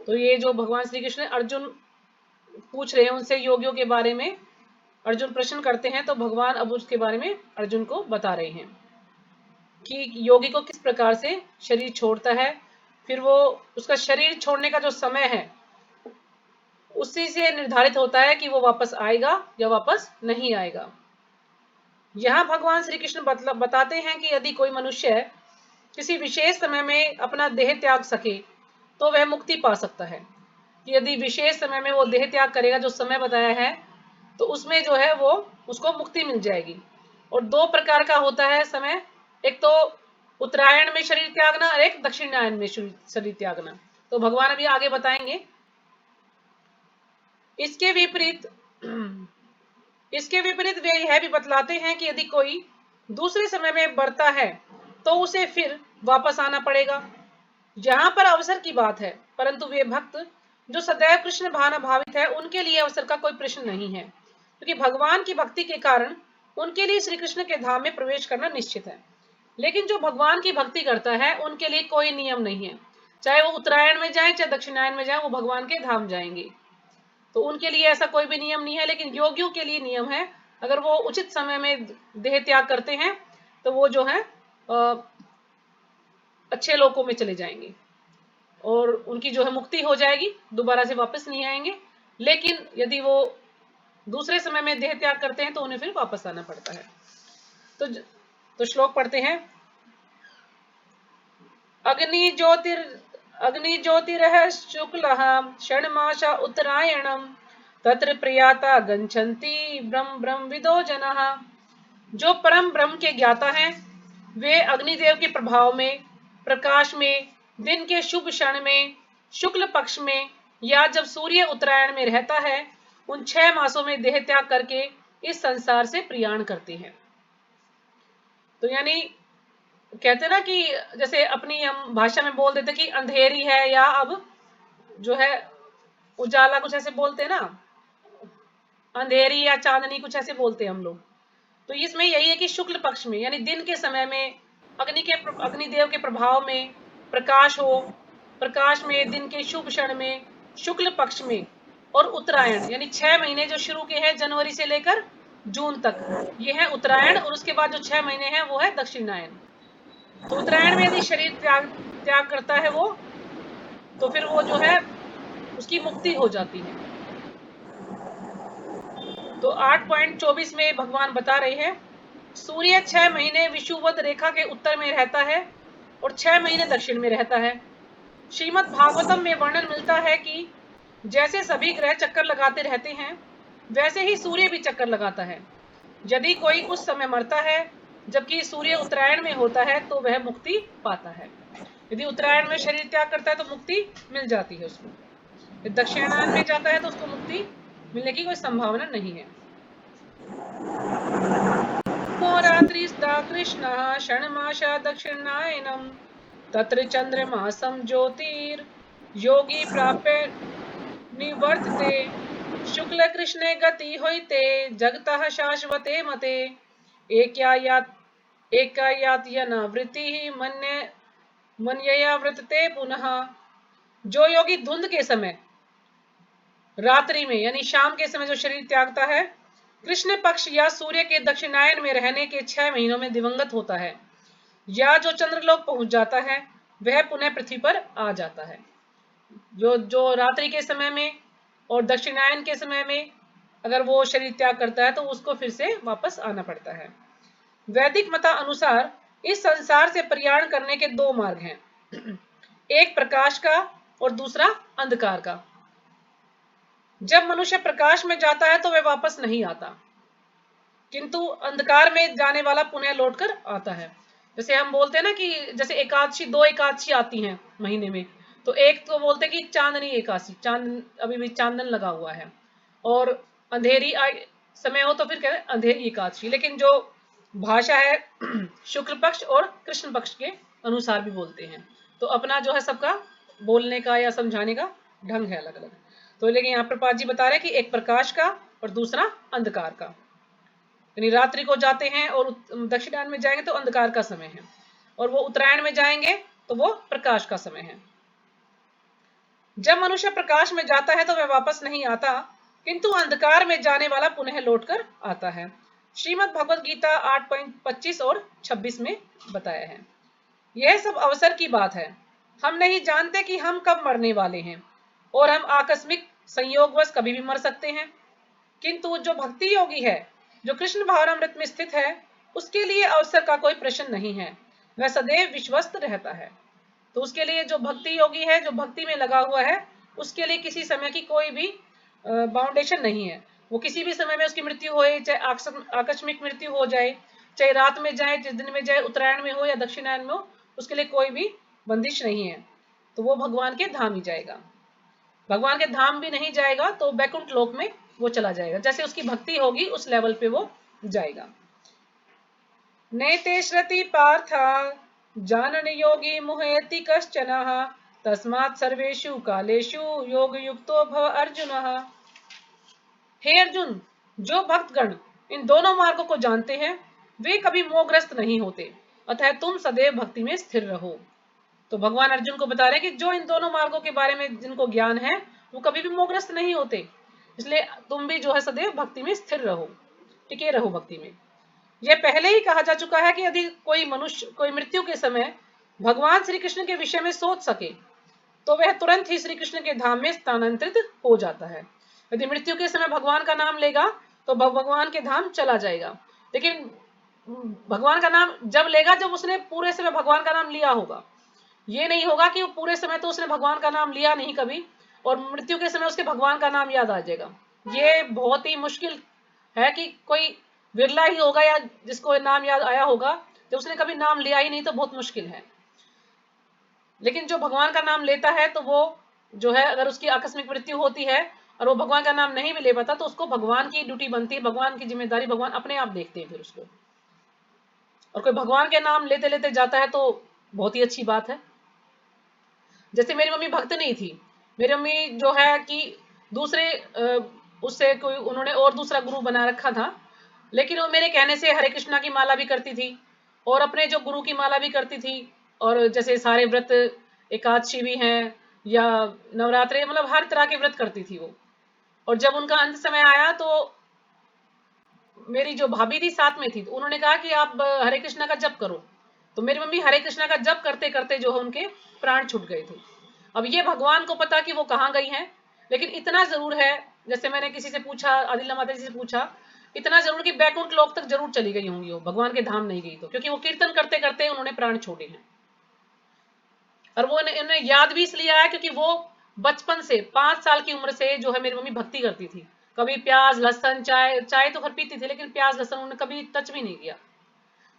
तो ये जो भगवान श्री कृष्ण अर्जुन पूछ रहे हैं उनसे योगियों के बारे में, अर्जुन प्रश्न करते हैं, तो भगवान अब उसके बारे में अर्जुन को बता रहे हैं कि योगी को किस प्रकार से शरीर छोड़ता है, फिर वो उसका शरीर छोड़ने का जो समय है उसी से निर्धारित होता है कि वो वापस आएगा या वापस नहीं आएगा। यहां भगवान श्री कृष्ण बताते हैं कि यदि कोई मनुष्य किसी विशेष समय में अपना देह त्याग सके तो वह मुक्ति पा सकता है। कि यदि विशेष समय में वो देह त्याग करेगा, जो समय बताया है, तो उसमें जो है वो उसको मुक्ति मिल जाएगी। और दो प्रकार का होता है समय, एक तो उत्तरायण में शरीर त्यागना और एक दक्षिणायन में शरीर त्यागना। तो भगवान अभी आगे बताएंगे। इसके विपरीत वे यह भी बतलाते हैं कि यदि कोई दूसरे समय में बढ़ता है तो उसे फिर वापस आना पड़ेगा। यहाँ पर अवसर की बात है, परंतु वे भक्त जो सदैव कृष्ण भावना भावित है उनके लिए अवसर का कोई प्रश्न नहीं है, क्योंकि भगवान की भक्ति के कारण उनके लिए श्री कृष्ण के धाम में प्रवेश करना निश्चित है। लेकिन जो भगवान की भक्ति करता है उनके लिए कोई नियम नहीं है, चाहे वो उत्तरायण में जाए चाहे दक्षिणायन में जाए, वो भगवान के धाम जाएंगे। तो उनके लिए ऐसा कोई भी नियम नहीं है। लेकिन योगियों के लिए नियम है, अगर वो उचित समय में देह त्याग करते हैं तो वो जो है अच्छे लोकों में चले जाएंगे और उनकी जो है मुक्ति हो जाएगी, दोबारा से वापस नहीं आएंगे। लेकिन यदि वो दूसरे समय में देह त्याग करते हैं तो उन्हें फिर वापस आना पड़ता है। तो श्लोक पढ़ते हैं। अग्नि ज्योतिरः शुक्लः षण्मासा उत्तरायणम तत्र प्रियाता गच्छन्ति ब्रह्म ब्रह्म विदो जनः। जो परम ब्रह्म के ज्ञाता हैं वे अग्निदेव के प्रभाव में, प्रकाश में, दिन के शुभ क्षण में, शुक्ल पक्ष में या जब सूर्य उत्तरायण में रहता है, उन 6 मासों में देह त्याग करके इस संसार से प्रयाण करते हैं। तो यानी कहते ना कि जैसे अपनी हम भाषा में बोल देते कि अंधेरी है या अब जो है उजाला, कुछ ऐसे बोलते हैं ना, अंधेरी या चांदनी, कुछ ऐसे बोलते हैं हम लोग। तो इसमें यही है कि शुक्ल पक्ष में यानी दिन के समय में अग्निदेव के प्रभाव में प्रकाश हो, प्रकाश में, दिन के शुभ क्षण में, शुक्ल पक्ष में, और उत्तरायण यानी 6 महीने जो शुरू के हैं जनवरी से लेकर जून तक, ये है उत्तरायण। और उसके बाद जो 6 महीने हैं वो है दक्षिणायन। तो उत्तरायण में यदि शरीर त्याग करता है वो, तो फिर वो जो है उसकी मुक्ति हो जाती है। तो 8.24 में भगवान बता रहे हैं, सूर्य 6 महीने विषुवत रेखा के उत्तर में रहता है और 6 महीने दक्षिण में रहता है। श्रीमद् भागवतम में वर्णन मिलता है कि जैसे सभी ग्रह चक्कर लगाते रहते हैं वैसे ही सूर्य भी चक्कर लगाता है। यदि कोई उस समय मरता है जबकि सूर्य उत्तरायण में होता है तो वह मुक्ति पाता है। यदि उत्तरायण में शरीर त्याग करता है तो मुक्ति मिल जाती है उसको, यदि दक्षिणायन में जाता है तो उसको मुक्ति मिलने की कोई संभावना नहीं है। रात्रिस्ता कृष्णः षण्मासा दक्षिणायनम तत्र चंद्रमासं ज्योतिर्योगी प्राप्य निवर्तते शुक्ल कृष्णे गति होइते जगतः शाश्वते मते एकायात वृत्ति मन्यया वृतते पुनः। जो योगी धुंध के समय, रात्रि में यानी शाम के समय जो शरीर त्यागता है, कृष्ण पक्ष या सूर्य के दक्षिणायन में रहने के 6 महीनों में दिवंगत होता है, या जो चंद्रलोक पहुंच जाता है वह पुनः पृथ्वी पर आ जाता है। जो रात्रि के समय में और दक्षिणायन के समय में अगर वो शरीर त्याग करता है तो उसको फिर से वापस आना पड़ता है। वैदिक मता अनुसार इस संसार से प्रयाण करने के 2 मार्ग हैं, एक प्रकाश का और दूसरा अंधकार का। जब मनुष्य प्रकाश में जाता है तो वह वापस नहीं आता, किंतु अंधकार में जाने वाला पुनः लौटकर आता है। जैसे हम बोलते हैं ना कि जैसे एकादशी, 2 एकादशी आती हैं महीने में, तो एक तो बोलते हैं कि चांदनी एकादशी, अभी भी चांदन लगा हुआ है, और अंधेरी समय हो तो फिर कहते हैं अंधेरी एकादशी। लेकिन जो भाषा है शुक्ल पक्ष और कृष्ण पक्ष के अनुसार भी बोलते हैं। तो अपना जो है सबका बोलने का या समझाने का ढंग है अलग अलग। तो लेकिन यहाँ प्रपात जी बता रहे हैं कि एक प्रकाश का और दूसरा अंधकार का, यानी रात्रि को जाते हैं और दक्षिणायन में जाएंगे तो अंधकार का समय है, और वो उत्तरायण में जाएंगे तो वो प्रकाश का समय है। जब मनुष्य प्रकाश में जाता है तो वह वापस नहीं आता, किंतु अंधकार में जाने वाला पुनः लौटकर आता है। श्रीमद् भगवद गीता 8.25 और 26 में बताया है। यह सब अवसर की बात है। हम नहीं जानते कि हम कब मरने वाले हैं और हम आकस्मिक संयोगवश कभी भी मर सकते हैं। किंतु जो भक्ति योगी है, जो कृष्ण भावनामृत में स्थित है, उसके लिए अवसर का कोई प्रश्न नहीं है। वह सदैव विश्वस्त रहता है। तो उसके लिए जो भक्ति योगी है, जो भक्ति में लगा हुआ है, उसके लिए किसी समय की कोई भी बाउंडेशन नहीं है। वो किसी भी समय में उसकी मृत्यु हो, चाहे आकस्मिक मृत्यु हो जाए, चाहे रात में जाए, चाहे दिन में जाए, उत्तरायण में हो या दक्षिणायन में हो, उसके लिए कोई भी बंदिश नहीं है। तो वो भगवान के धाम ही जाएगा। भगवान के धाम भी नहीं जाएगा तो बैकुंठ लोक में वो चला जाएगा। जैसे उसकी भक्ति होगी उस लेवल पे वो जाएगा। नैते श्रुति पार्था जानन योगी मुहेति कश्चन तस्मात् सर्वेषु कालेषु योग युक्तो भव अर्जुन। हे अर्जुन, जो भक्तगण इन दोनों मार्गों को जानते हैं वे कभी मोहग्रस्त नहीं होते, अतः तुम सदैव भक्ति में स्थिर रहो। तो भगवान अर्जुन को बता रहे कि जो इन दोनों मार्गों के बारे में जिनको ज्ञान है वो कभी भी मोहग्रस्त नहीं होते, इसलिए तुम भी जो है सदैव भक्ति में स्थिर रहो, टिके रहो भक्ति में। यह पहले ही कहा जा चुका है कि यदि कोई मनुष्य कोई मृत्यु के समय भगवान श्री कृष्ण के विषय में सोच सके तो वह तुरंत ही श्री कृष्ण के धाम में स्थानांतरित हो जाता है। यदि मृत्यु के समय भगवान का नाम लेगा तो भगवान के धाम चला जाएगा। लेकिन भगवान का नाम जब लेगा जब उसने पूरे समय भगवान का नाम लिया होगा। ये नहीं होगा कि वो पूरे समय तो उसने भगवान का नाम लिया नहीं कभी और मृत्यु के समय उसके भगवान का नाम याद आ जाएगा। ये बहुत ही मुश्किल है कि कोई विरला ही होगा या जिसको नाम याद आया होगा, जब उसने कभी नाम लिया ही नहीं तो बहुत मुश्किल है। लेकिन जो भगवान का नाम लेता है तो वो जो है अगर उसकी आकस्मिक मृत्यु होती है और वो भगवान का नाम नहीं भी ले पाता तो उसको भगवान की ड्यूटी बनती है, भगवान की जिम्मेदारी भगवान अपने आप देखते हैं फिर उसको। और कोई भगवान के नाम लेते लेते जाता है तो बहुत ही अच्छी बात है। जैसे मेरी मम्मी भक्त नहीं थी, मेरी मम्मी जो है कि दूसरे उससे कोई उन्होंने और दूसरा गुरु बना रखा था, लेकिन वो मेरे कहने से हरे कृष्णा की माला भी करती थी और अपने जो गुरु की माला भी करती थी। और जैसे सारे व्रत एकादशी भी हैं या नवरात्रे, मतलब हर तरह के व्रत करती थी वो। और जब उनका अंत समय आया तो मेरी जो भाभी थी साथ में थी, तो उन्होंने कहा कि आप हरे कृष्णा का जप करो। तो मेरी मम्मी हरे कृष्णा का जप करते करते जो है उनके प्राण छूट गए थे। अब ये भगवान को पता कि वो कहाँ गई हैं, लेकिन इतना जरूर है, जैसे मैंने किसी से पूछा, आदिला माता जी से पूछा, इतना जरूर कि बैकुंठ लोक तक जरूर चली गई होंगी वो, भगवान के धाम नहीं गई तो, क्योंकि वो कीर्तन करते करते उन्होंने प्राण छोड़े हैं। और वो इन्हें याद भी इसलिए आया क्योंकि वो बचपन से 5 साल की उम्र से जो है मेरी मम्मी भक्ति करती थी। कभी प्याज लहसन चाय चाय तो खैर पीती थी लेकिन प्याज लहसन उन्होंने कभी टच भी नहीं किया।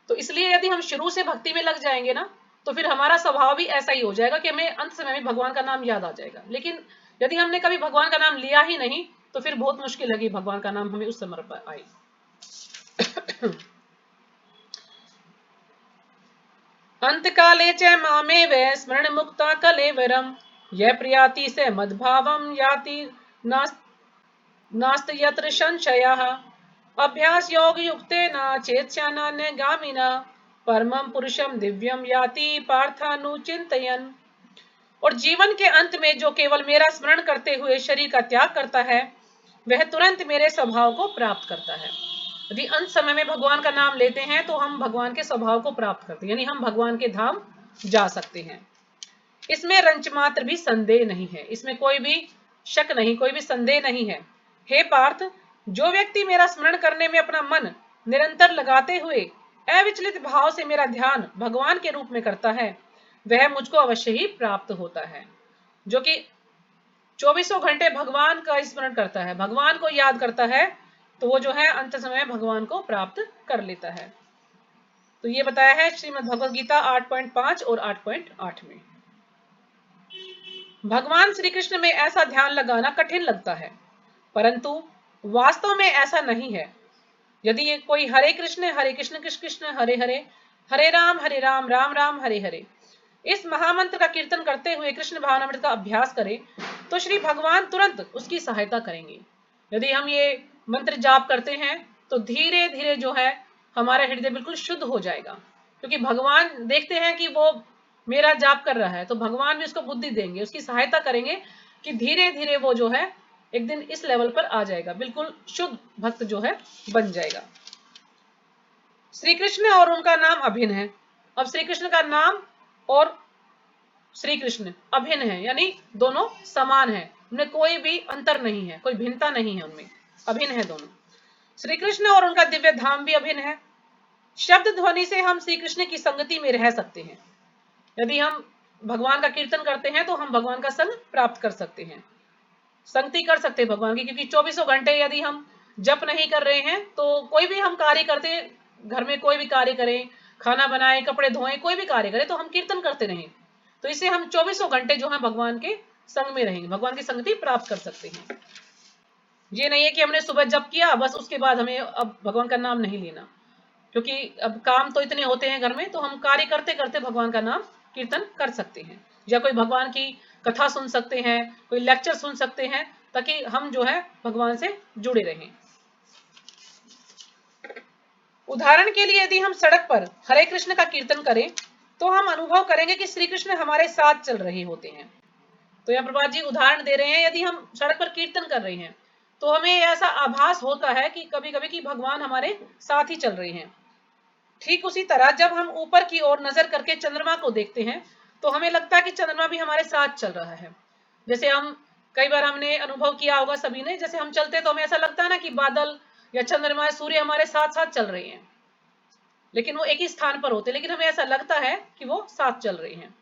तो इसलिए यदि हम शुरू से भक्ति में लग जाएंगे ना तो फिर हमारा स्वभाव भी ऐसा ही हो जाएगा कि हमें अंत समय में भगवान का नाम याद आ जाएगा। लेकिन यदि हमने कभी भगवान का नाम लिया ही नहीं तो फिर बहुत मुश्किल है कि भगवान का नाम हमें उस समय पर आए। अंतकाले च मामेव स्मरण मुक्ता कलेवरम यह प्रियाति से मद्भावम याति नास्त यत्र संशयः अभ्यास योग युक्तेन चेत्स्यान्यगामिना परमं पुरुषम दिव्यम याति पार्थानुचिंतयन्। और जीवन के अंत में जो केवल मेरा स्मरण करते हुए शरीर का त्याग करता है वह तुरंत मेरे स्वभाव को प्राप्त करता है। यदि अंत समय में भगवान का नाम लेते हैं तो हम भगवान के स्वभाव को प्राप्त करते हैं, यानी हम भगवान के धाम जा सकते हैं। इसमें रंच मात्र भी संदेह नहीं है, इसमें कोई भी शक नहीं, कोई भी संदेह नहीं है। हे पार्थ, जो व्यक्ति मेरा स्मरण करने में अपना मन निरंतर लगाते हुए अविचलित भाव से मेरा ध्यान भगवान के रूप में करता है वह मुझको अवश्य ही प्राप्त होता है। जो कि 24 घंटे भगवान का स्मरण करता है, भगवान को याद करता है, तो वो जो है अंत समय भगवान को प्राप्त कर लेता है। तो ये बताया है श्रीमद् भगवद गीता 8.5 और 8.8 में। भगवान श्री कृष्ण में ऐसा ध्यान लगाना कठिन लगता है, परंतु वास्तव में ऐसा नहीं है। यदि ये कोई हरे कृष्ण कृष्ण कृष्ण हरे हरे, हरे राम राम राम हरे हरे, इस महामंत्र का कीर्तन करते हुए कृष्ण भावनामृत का अभ्यास करे तो श्री भगवान तुरंत उसकी सहायता करेंगे। यदि हम ये मंत्र जाप करते हैं तो धीरे धीरे जो है हमारा हृदय बिल्कुल शुद्ध हो जाएगा, क्योंकि भगवान देखते हैं कि वो मेरा जाप कर रहा है तो भगवान भी उसको बुद्धि देंगे, उसकी सहायता करेंगे कि धीरे धीरे वो जो है एक दिन इस लेवल पर आ जाएगा, बिल्कुल शुद्ध भक्त जो है बन जाएगा। श्री कृष्ण और उनका नाम अभिन्न है। अब श्री कृष्ण का नाम और श्री कृष्ण अभिन्न है, यानी दोनों समान है, उनमें कोई भी अंतर नहीं है, कोई भिन्नता नहीं है, उनमें अभिन्न है दोनों। श्री कृष्ण और उनका दिव्य धाम भी अभिन्न है। शब्द ध्वनि से हम श्री कृष्ण की संगति में रह सकते हैं। यदि हम भगवान का कीर्तन करते हैं तो हम भगवान का संग प्राप्त कर सकते हैं, संगति कर सकते हैं भगवान की, क्योंकि 24 घंटे यदि हम जप नहीं कर रहे हैं तो कोई भी हम कार्य करते, घर में कोई भी कार्य करें, खाना बनाए, कपड़े धोएं, कोई भी कार्य करें, तो हम कीर्तन करते रहें, तो इससे हम 24 घंटे जो है भगवान के संग में रहेंगे, भगवान की संगति प्राप्त कर सकते हैं। ये नहीं है कि हमने सुबह जप किया बस उसके बाद हमें अब भगवान का नाम नहीं लेना, क्योंकि अब काम तो इतने होते हैं घर में, तो हम कार्य करते करते भगवान का नाम कीर्तन कर सकते हैं, या कोई भगवान की कथा सुन सकते हैं, कोई लेक्चर सुन सकते हैं, ताकि हम जो है भगवान से जुड़े रहें। उदाहरण के लिए यदि हम सड़क पर हरे कृष्ण का कीर्तन करें तो हम अनुभव करेंगे कि श्री कृष्ण हमारे साथ चल रहे होते हैं। तो यहाँ प्रभुपाद जी उदाहरण दे रहे हैं, यदि हम सड़क पर कीर्तन कर रहे हैं तो हमें ऐसा आभास होता है कि कभी कभी कि भगवान हमारे साथ ही चल रहे हैं। ठीक उसी तरह जब हम ऊपर की ओर नजर करके चंद्रमा को देखते हैं तो हमें लगता है कि चंद्रमा भी हमारे साथ चल रहा है। जैसे हम कई बार हमने अनुभव किया होगा सभी ने, जैसे हम चलते तो हमें ऐसा लगता है ना कि बादल या चंद्रमा, सूर्य हमारे साथ साथ चल रहे हैं, लेकिन वो एक ही स्थान पर होते, लेकिन हमें ऐसा लगता है कि वो साथ चल रहे हैं।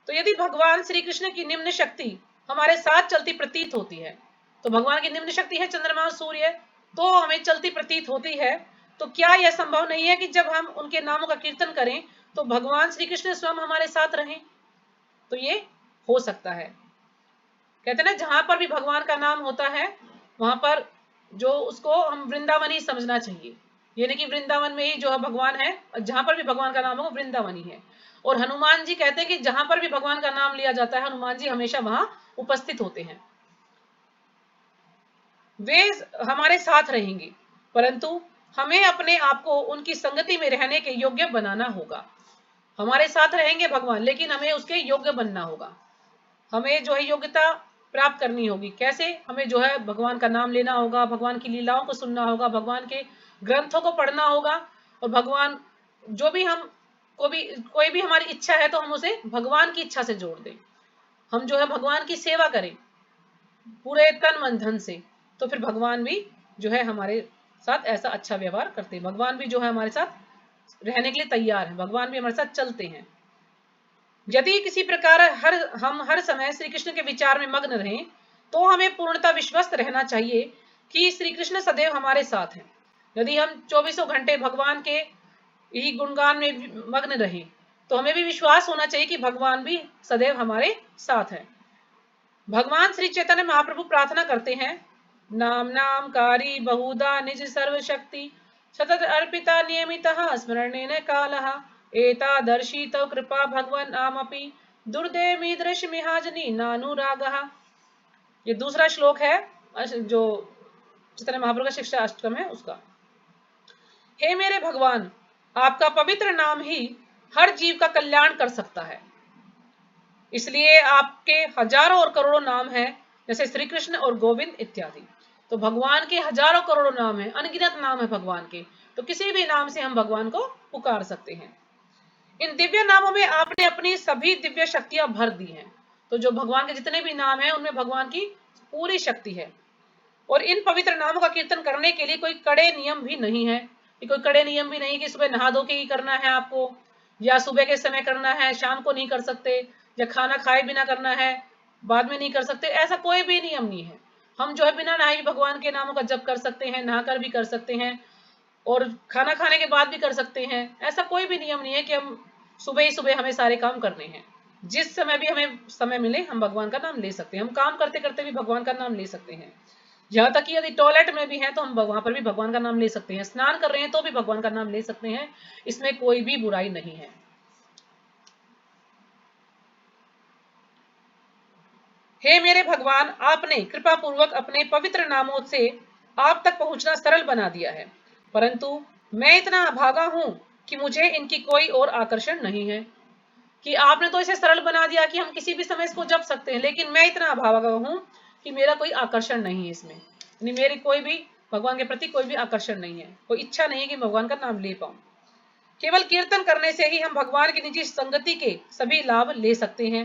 तो यदि भगवान श्री कृष्ण की निम्न शक्ति हमारे साथ चलती प्रतीत होती है, तो भगवान की निम्न शक्ति है चंद्रमा और सूर्य, तो हमें चलती प्रतीत होती है, तो क्या यह संभव नहीं है कि जब हम उनके नामों का कीर्तन करें तो भगवान श्री कृष्ण स्वयं हमारे साथ रहें? तो ये हो सकता है। कहते हैं ना, जहां पर भी भगवान का नाम होता है वहां पर जो उसको हम वृंदावन ही समझना चाहिए, ये नहीं कि वृंदावन में ही जो है भगवान है, जहां पर भी भगवान का नाम हो वृंदावन ही है। और हनुमान जी कहते हैं कि जहां पर भी भगवान का नाम लिया जाता है हनुमान जी हमेशा वहां उपस्थित होते हैं, वे हमारे साथ रहेंगे, परंतु हमें अपने आप को उनकी संगति में रहने के योग्य बनाना होगा। हमारे साथ रहेंगे भगवान, लेकिन हमें उसके योग्य बनना होगा, हमें जो है योग्यता प्राप्त करनी होगी। कैसे? हमें जो है भगवान का नाम लेना होगा, भगवान की लीलाओं को सुनना होगा, भगवान के ग्रंथों को पढ़ना होगा, और भगवान जो भी हम कोई भी हमारी इच्छा है तो हम उसे भगवान की इच्छा से जोड़ दें। हम जो है भगवान की सेवा करें पूरे तन मन धन से, तो फिर भगवान भी जो है हमारे साथ ऐसा अच्छा व्यवहार करते हैं, भगवान भी जो है हमारे साथ रहने के लिए तैयार है, भगवान भी हमारे साथ चलते हैं। यदि किसी प्रकार हम हर समय श्री कृष्ण के विचार में मग्न रहें तो हमें पूर्णतः विश्वस्त रहना चाहिए कि श्री कृष्ण सदैव हमारे साथ हैं। यदि हम 24 घंटे भगवान के ही गुणगान में मग्न रहें तो हमें भी विश्वास होना चाहिए कि भगवान भी सदैव हमारे साथ है। भगवान श्री चैतन्य महाप्रभु प्रार्थना करते हैं, नाम नाम कारी बहुधा निज सर्वशक्ति सतत अर्पिता नियमितः स्मरणेन कालः एतादर्शी तव कृपा भगवन् नामपि दुर्दैवीदृश मिहाजनी नानुरागः। ये दूसरा श्लोक है जो चैतन्य महाप्रभु का शिक्षा अष्टकम है उसका। हे मेरे भगवान, आपका पवित्र नाम ही हर जीव का कल्याण कर सकता है, इसलिए आपके हजारों और करोड़ों नाम हैं, जैसे श्री कृष्ण और गोविंद इत्यादि। तो भगवान के हजारों करोड़ों नाम हैं, अनगिनत नाम है भगवान के, तो किसी भी नाम से हम भगवान को पुकार सकते हैं। इन दिव्य नामों में आपने अपनी सभी दिव्य शक्तियां भर दी हैं। तो जो भगवान के जितने भी नाम हैं उनमें भगवान की पूरी शक्ति है। और इन पवित्र नामों का कीर्तन करने के लिए कोई कड़े नियम भी नहीं है, कोई कड़े नियम भी नहीं कि सुबह नहा धो के ही करना है आपको, या सुबह के समय करना है, शाम को नहीं कर सकते, या खाना खाए बिना करना है, बाद में नहीं कर सकते, ऐसा कोई भी नियम नहीं है। हम जो है बिना नहाए भगवान के नामों का जप कर सकते हैं, नहाकर भी कर सकते हैं, और खाना खाने के बाद भी कर सकते हैं। ऐसा कोई भी नियम नहीं है कि हम सुबह ही सुबह हमें सारे काम करने हैं। जिस समय भी हमें समय मिले हम भगवान का नाम ले सकते हैं, हम काम करते करते भी भगवान का नाम ले सकते हैं। यहाँ तक कि यदि टॉयलेट में भी हैं तो हम वहां पर भी भगवान का नाम ले सकते हैं, स्नान कर रहे हैं तो भी भगवान का नाम ले सकते हैं, इसमें कोई भी बुराई नहीं है। हे मेरे भगवान, आपने कृपा पूर्वक अपने पवित्र नामों से आप तक पहुंचना सरल बना दिया है, परंतु मैं इतना अभागा हूं कि मुझे इनकी कोई और आकर्षण नहीं है। कि आपने तो इसे सरल बना दिया कि हम किसी भी समय इसको जप सकते हैं, लेकिन मैं इतना अभागा हूं कि मेरा कोई आकर्षण नहीं है इसमें, यानी मेरी कोई भी भगवान के प्रति कोई भी आकर्षण नहीं है, कोई इच्छा नहीं है कि भगवान का नाम ले पाऊं। केवल कीर्तन करने से ही हम भगवान की निजी संगति के सभी लाभ ले सकते हैं।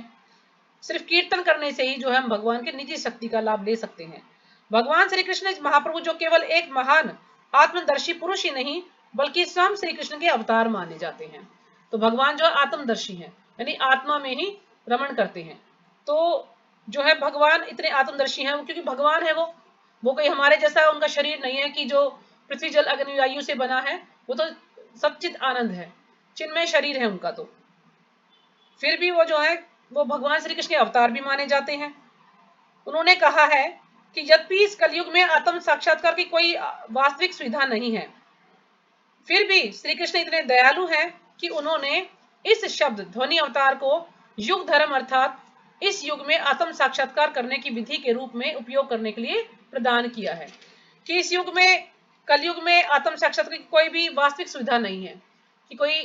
सिर्फ कीर्तन करने से ही जो है हम भगवान की निजी शक्ति का लाभ ले सकते हैं। भगवान श्री कृष्ण महाप्रभु जो केवल एक महान आत्मदर्शी पुरुष ही नहीं बल्कि स्वयं श्री कृष्ण के अवतार माने जाते हैं। तो भगवान जो आत्मदर्शी हैं, यानी आत्मा में ही रमण करते हैं। तो जो है भगवान इतने आत्मदर्शी हैं क्योंकि भगवान है वो कोई हमारे जैसा उनका शरीर नहीं है कि जो पृथ्वी जल अग्नि वायु से बना है। वो तो सच्चित आनंद है, चिन्मय शरीर है उनका। तो फिर भी वो जो है वो भगवान श्री कृष्ण के अवतार भी माने जाते हैं। उन्होंने कहा है कि यद्यपि इस कलयुग में आत्म साक्षात्कार की कोई वास्तविक सुविधा नहीं है, फिर भी श्री कृष्ण इतने दयालु हैं कि उन्होंने इस शब्द ध्वनि अवतार को युग धर्म अर्थात इस युग में आत्म साक्षात्कार करने की विधि के रूप में उपयोग करने के लिए प्रदान किया है। कि इस युग में कलयुग में आत्म साक्षात्कार की कोई भी वास्तविक सुविधा नहीं है, कि कोई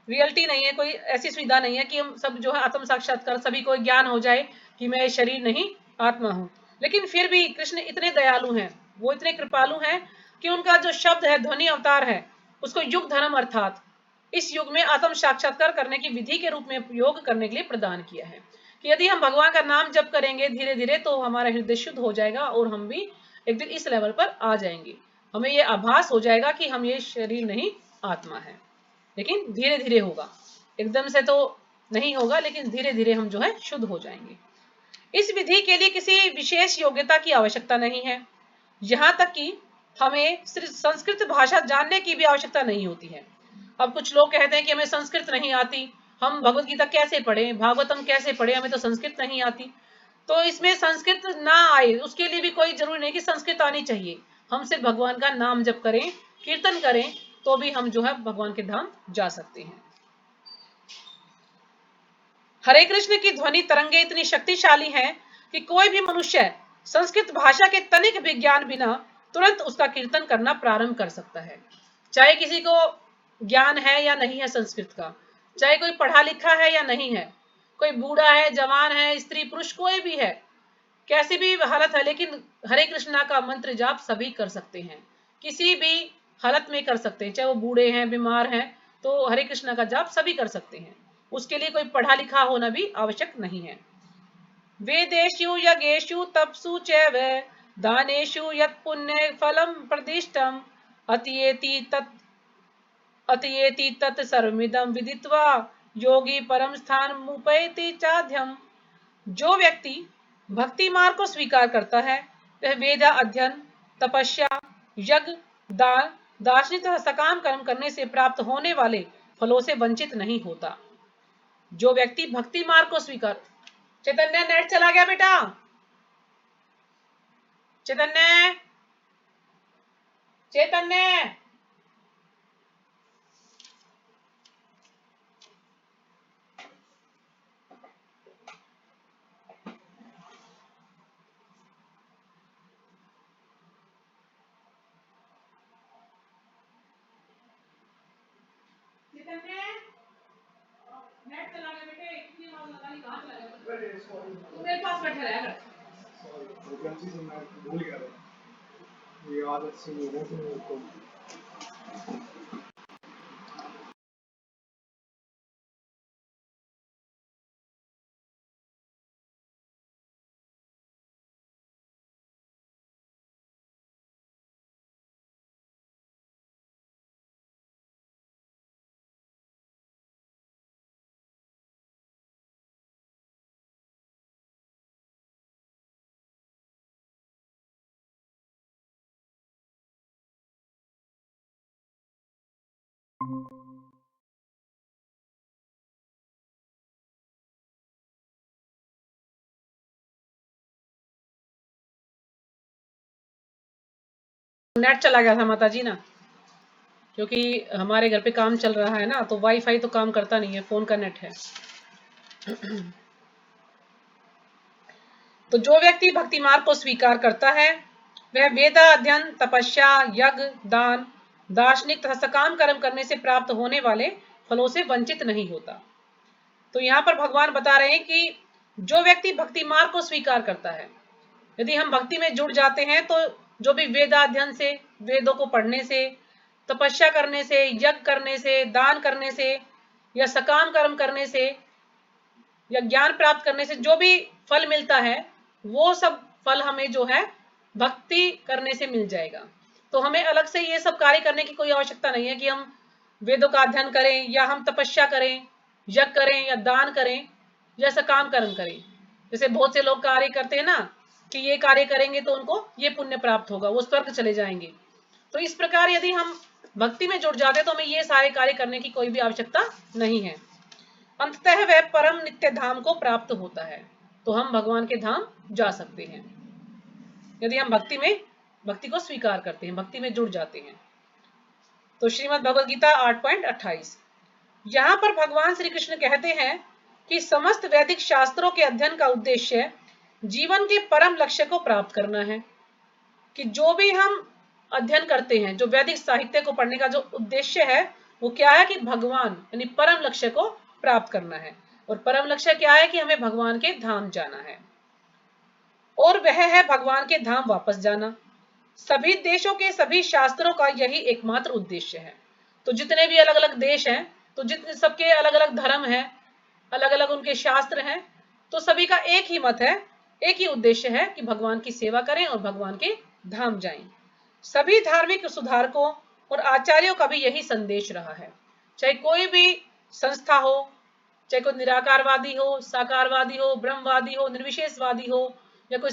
रियलिटी नहीं है, कोई ऐसी सुविधा नहीं है कि हम सब जो है आत्म साक्षात्कार सभी को ज्ञान हो जाए कि मैं शरीर नहीं आत्मा हूं। लेकिन फिर भी कृष्ण इतने दयालु हैं, वो इतने कृपालु हैं कि उनका जो शब्द है ध्वनि अवतार है उसको युग धर्म अर्थात इस युग में आत्म साक्षात्कार करने की विधि के रूप में उपयोग करने के लिए प्रदान किया है। कि यदि हम भगवान का नाम जप करेंगे धीरे धीरे तो हमारा हृदय शुद्ध हो जाएगा और हम भी एक दिन इस लेवल पर आ जाएंगे। हमें ये आभास हो जाएगा कि हम ये शरीर नहीं आत्मा है। लेकिन धीरे धीरे होगा, एकदम से तो नहीं होगा, लेकिन धीरे धीरे हम जो है शुद्ध हो जाएंगे। इस विधि के लिए किसी विशेष योग्यता की आवश्यकता नहीं है, यहां तक कि हमें सिर्फ संस्कृत भाषा जानने की भी आवश्यकता नहीं होती है। अब कुछ लोग कहते हैं कि हमें संस्कृत नहीं आती, हम भगवत गीता कैसे पढ़ें, भागवतम कैसे पढ़ें, हमें तो संस्कृत नहीं आती। तो इसमें संस्कृत ना आए उसके लिए भी कोई जरूरी नहीं कि संस्कृत आनी चाहिए। हम सिर्फ भगवान का नाम जप करें, कीर्तन करें, तो भी हम जो है भगवान के धाम जा सकते हैं। हरे कृष्ण की ध्वनि तरंगे इतनी शक्तिशाली हैं कि कोई भी मनुष्य संस्कृत भाषा के तनिक भी ज्ञान बिना तुरंत उसका कीर्तन करना प्रारंभ कर सकता है। चाहे किसी को ज्ञान है या नहीं है संस्कृत का, चाहे कोई पढ़ा लिखा है या नहीं है, कोई बूढ़ा है, जवान है, स्त्री पुरुष कोई भी है, कैसी भी हालत है, लेकिन हरे कृष्णा का मंत्र जाप सभी कर सकते हैं, किसी भी हालत में कर सकते हैं। चाहे वो बूढ़े हैं, बीमार हैं, तो हरे कृष्णा का जाप सभी कर सकते हैं। उसके लिए कोई पढ़ा लिखा होना भी आवश्यक नहीं है। वेदेषु यज्ञेषु तपसु चैव दानेषु यत् पुण्य फलम प्रदिष्टम अतियेति तत् सर्वमिदं विदित्वा योगी परम स्थान मुपैति चाध्यम। जो व्यक्ति भक्ति मार्ग को स्वीकार करता है वह वेद अध्ययन, तपस्या, यज्ञ, दान, दार्शनिक तथा सकाम कर्म करने से प्राप्त होने वाले फलों से वंचित नहीं होता। जो व्यक्ति भक्ति मार्ग को स्वीकार। चैतन्य नेट चला गया बेटा, चैतन्य चैतन्य। नेट चला गया बेटे, इतनी आवाज लगा ली, कहां चला गया? तू मेरे पास बैठा रहा कर। फ्रीक्वेंसी से मैं भूल गया था, ये आदत से नहीं है कि मेरे को। नेट चला गया था माता जी ना, क्योंकि हमारे घर पे काम चल रहा है ना, तो वाईफाई तो काम करता नहीं है, फोन का नेट है। तो जो व्यक्ति भक्ति मार्ग को स्वीकार करता है वह वेद अध्ययन, तपस्या, यज्ञ, दान, दार्शनिक तथा सकाम कर्म करने से प्राप्त होने वाले फलों से वंचित नहीं होता। तो यहाँ पर भगवान बता रहे हैं कि जो व्यक्ति भक्ति मार्ग को स्वीकार करता है, यदि हम भक्ति में जुड़ जाते हैं तो जो भी वेदाध्ययन से, वेदों को पढ़ने से, तपस्या करने से, यज्ञ करने से, दान करने से या सकाम कर्म करने से या ज्ञान प्राप्त करने से जो भी फल मिलता है, वो सब फल हमें जो है भक्ति करने से मिल जाएगा। तो हमें अलग से ये सब कार्य करने की कोई आवश्यकता नहीं है कि हम वेदों का अध्ययन करें या हम तपस्या करें, यज्ञ करें या दान करें या सकाम कर्म करें। जैसे बहुत से लोग कार्य करते हैं ना कि ये कार्य करेंगे तो उनको ये पुण्य प्राप्त होगा, वो स्वर्ग चले जाएंगे। तो इस प्रकार यदि हम भक्ति में जुड़ जाते हैं तो हमें ये सारे कार्य करने की कोई भी आवश्यकता नहीं है। अंततः वह परम नित्य धाम को प्राप्त होता है। तो हम भगवान के धाम जा सकते हैं यदि हम भक्ति को स्वीकार करते हैं, भक्ति में जुड़ जाते हैं। तो श्रीमद् भगवद गीता 8.28 यहाँ पर भगवान श्री कृष्ण कहते हैं कि समस्त वैदिक शास्त्रों के अध्ययन का उद्देश्य जीवन के परम लक्ष्य को प्राप्त करना है। कि जो भी हम अध्ययन करते हैं, जो वैदिक साहित्य को पढ़ने का जो उद्देश्य है, वो क्या है कि भगवान यानी परम लक्ष्य को प्राप्त करना है। और परम लक्ष्य क्या है कि हमें भगवान के धाम जाना है, और वह है भगवान के धाम वापस जाना। सभी देशों के सभी शास्त्रों का यही एकमात्र उद्देश्य है। तो जितने भी अलग अलग देश हैं, तो जितने सबके अलग अलग धर्म हैं, अलग अलग उनके शास्त्र हैं, तो सभी का एक ही मत है, एक ही उद्देश्य है कि भगवान की सेवा करें और भगवान के धाम जाएं। सभी धार्मिक सुधारकों और आचार्यों का भी यही संदेश रहा है। चाहे कोई भी संस्था हो, चाहे कोई निराकारवादी हो, साकारवादी हो, ब्रह्मवादी हो, निर्विशेषवादी हो, या कोई